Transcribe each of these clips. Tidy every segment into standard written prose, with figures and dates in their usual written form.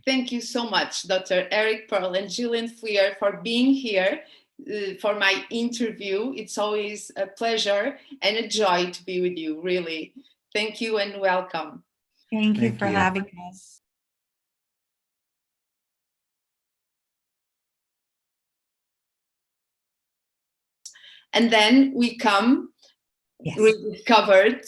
Thank you so much, Dr. Eric Pearl and Jillian Fleer, for being here for my interview. It's always a pleasure and a joy to be with you, really. Thank you and welcome. Thank you for having us. And then we come, rediscovered,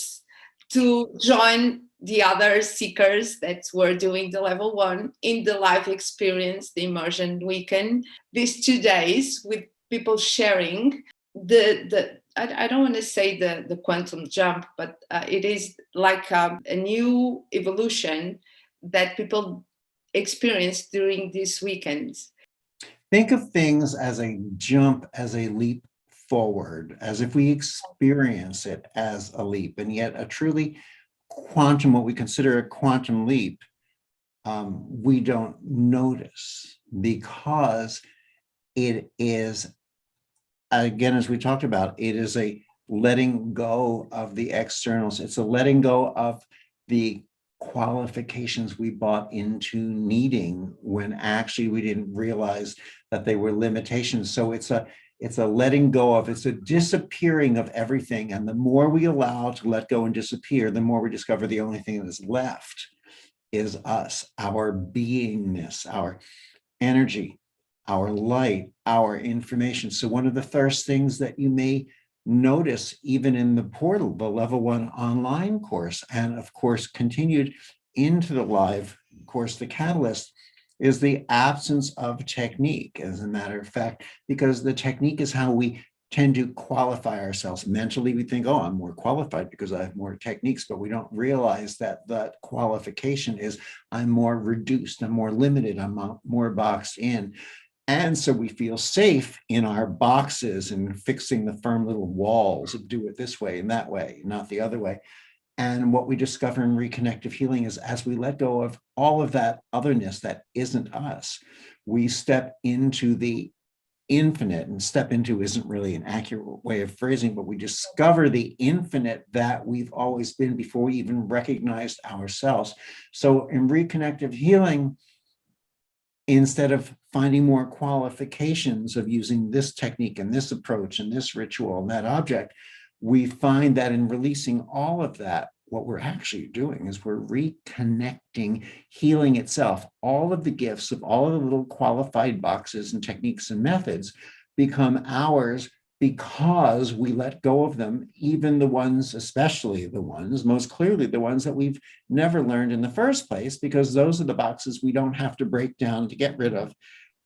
to join the other seekers that were doing the level 1 in the live experience, the Immersion Weekend, these 2 days with people sharing I don't want to say the quantum jump, but it is like a new evolution that people experience during these weekends. Think of things as a jump, as a leap forward, as if we experience it as a leap, and yet a truly quantum, what we consider a quantum leap, we don't notice because it is, again, as we talked about, it is a letting go of the externals. It's a letting go of the qualifications we bought into needing when actually we didn't realize that they were limitations. So it's a letting go of, it's a disappearing of everything. And the more we allow to let go and disappear, the more we discover the only thing that is left is us, our beingness, our energy, our light, our information. So one of the first things that you may notice, even in the portal, the level 1 online course, and of course continued into the live course, the Catalyst, is the absence of technique, as a matter of fact, because the technique is how we tend to qualify ourselves. Mentally, we think, oh, I'm more qualified because I have more techniques, but we don't realize that that qualification is I'm more reduced, I'm more limited, I'm more boxed in. And so we feel safe in our boxes and fixing the firm little walls of do it this way and that way, not the other way. And what we discover in reconnective healing is as we let go of all of that otherness that isn't us, we step into the infinite, and step into isn't really an accurate way of phrasing, but we discover the infinite that we've always been before we even recognized ourselves. So in reconnective healing, instead of finding more qualifications of using this technique and this approach and this ritual and that object, we find that in releasing all of that, what we're actually doing is we're reconnecting healing itself. All of the gifts of all of the little qualified boxes and techniques and methods become ours because we let go of them, even the ones, especially the ones, most clearly the ones that we've never learned in the first place, because those are the boxes we don't have to break down to get rid of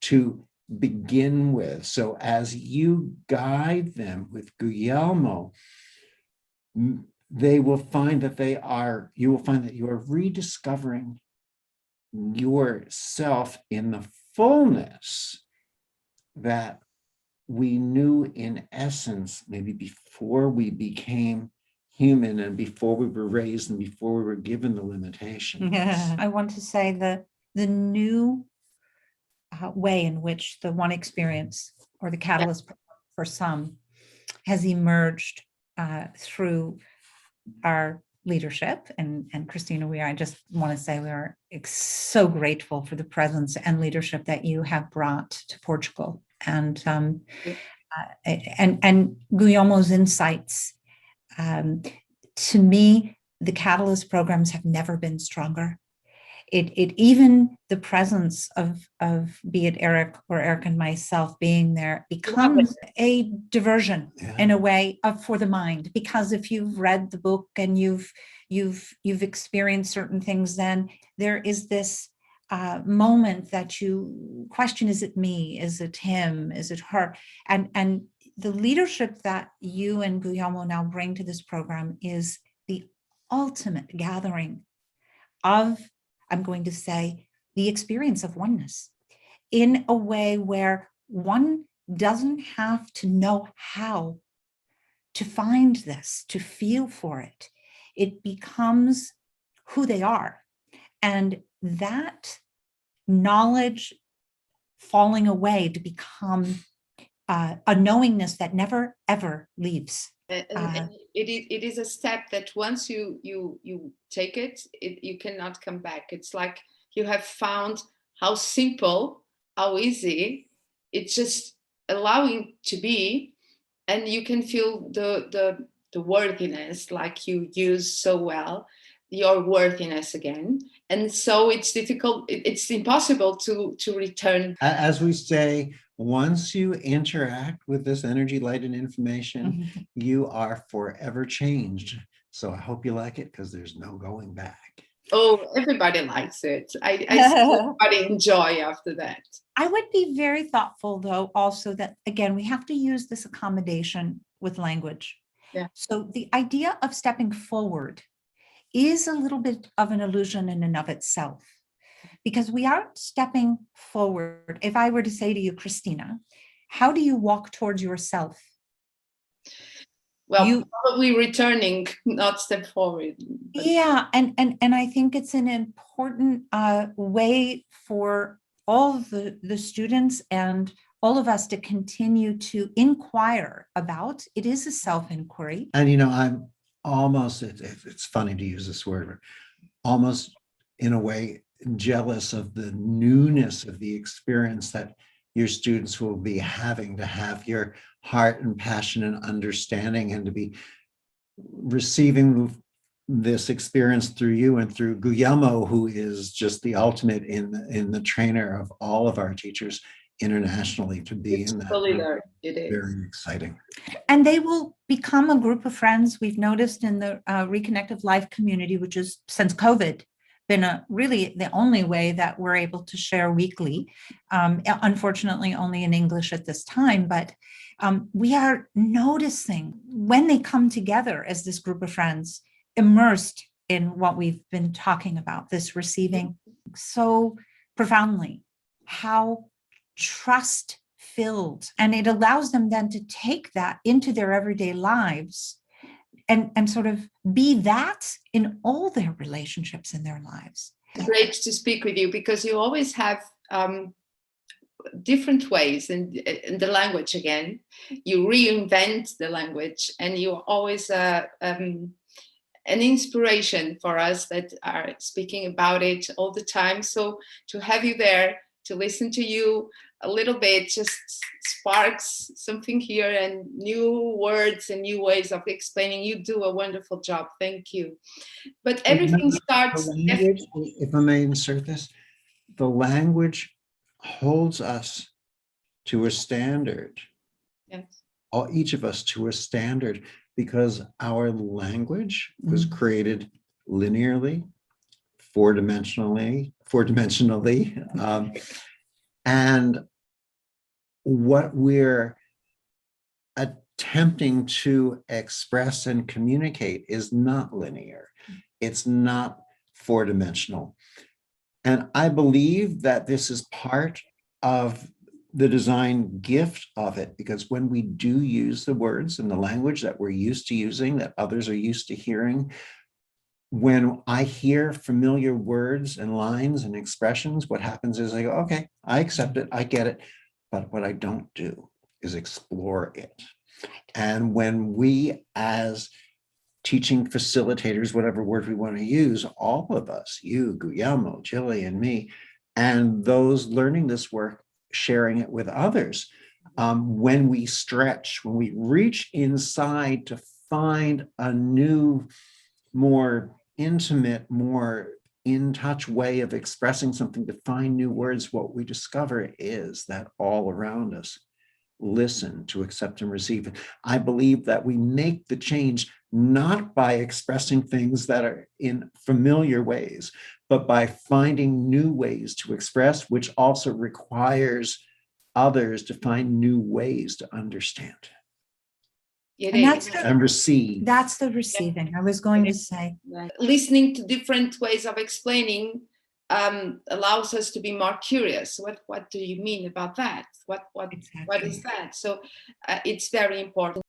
to begin with. So as you guide them with Guillermo, they will find that you will find that you are rediscovering yourself in the fullness that we knew in essence, maybe before we became human and before we were raised and before we were given the limitations. Yeah. I want to say that the new way in which the One experience, or the Catalyst for some, has emerged through our leadership, and Christina, I just want to say we are so grateful for the presence and leadership that you have brought to Portugal, and Guillermo's insights. To me, the Catalyst programs have never been stronger. It even the presence of be it Eric or Eric and myself being there becomes a diversion in a way for the mind, because if you've read the book and you've experienced certain things, then there is this moment that you question: is it me? Is it him? Is it her? And the leadership that you and Guillermo now bring to this program is the ultimate gathering of, I'm going to say, the experience of oneness in a way where one doesn't have to know how to find this, to feel for it. It becomes who they are. And that knowledge falling away to become a knowingness that never, ever leaves. And it is a step that once you take it, you cannot come back. It's like you have found how simple, how easy, it's just allowing to be, and you can feel the worthiness, like you use so well, your worthiness again. And so it's difficult, it's impossible to return. As we say, once you interact with this energy, light, and information, you are forever changed. So I hope you like it, because there's no going back. Oh, everybody likes it. I see everybody enjoy after that. I would be very thoughtful, though, also that, again, we have to use this accommodation with language. Yeah. So the idea of stepping forward is a little bit of an illusion in and of itself, because we aren't stepping forward. If I were to say to you, Christina, how do you walk towards yourself? Well, probably returning, not step forward. But... Yeah, and I think it's an important way for all of the students and all of us to continue to inquire about. It is a self-inquiry. And, you know, I'm almost, it's funny to use this word, almost in a way jealous of the newness of the experience that your students will be having, to have your heart and passion and understanding, and to be receiving this experience through you and through Guillermo, who is just the ultimate in the trainer of all of our teachers internationally, to be in that. It is very exciting. And they will become a group of friends. We've noticed in the Reconnective Life community, which is, since COVID, been really the only way that we're able to share weekly. Unfortunately, only in English at this time, but we are noticing when they come together as this group of friends, immersed in what we've been talking about, this receiving so profoundly, how trust filled, and it allows them then to take that into their everyday lives and sort of be that in all their relationships in their lives. Great to speak with you, because you always have different ways in the language. Again, you reinvent the language, and you always an inspiration for us that are speaking about it all the time. So to have you there, to listen to you a little bit, just sparks something here, and new words and new ways of explaining. You do a wonderful job. Thank you. But everything starts... The language, if I may insert this, the language holds us to a standard. Yes. Each of us to a standard, because our language was created linearly, four-dimensionally, and what we're attempting to express and communicate is not linear. It's not four-dimensional. And I believe that this is part of the design gift of it, because when we do use the words and the language that we're used to using, that others are used to hearing, when I hear familiar words and lines and expressions, what happens is I go, okay, I accept it, I get it. But what I don't do is explore it. And when we, as teaching facilitators, whatever word we want to use, all of us, you, Guillermo, Jillian, me, and those learning this work, sharing it with others, when we stretch, when we reach inside to find a new, more intimate, more in touch way of expressing something, to find new words, what we discover is that all around us listen to accept and receive it. I believe that we make the change not by expressing things that are in familiar ways, but by finding new ways to express, which also requires others to find new ways to understand. And that's and receive. That's the receiving. I was going to say. Listening to different ways of explaining allows us to be more curious. What do you mean about that? What Exactly. What is that? So it's very important.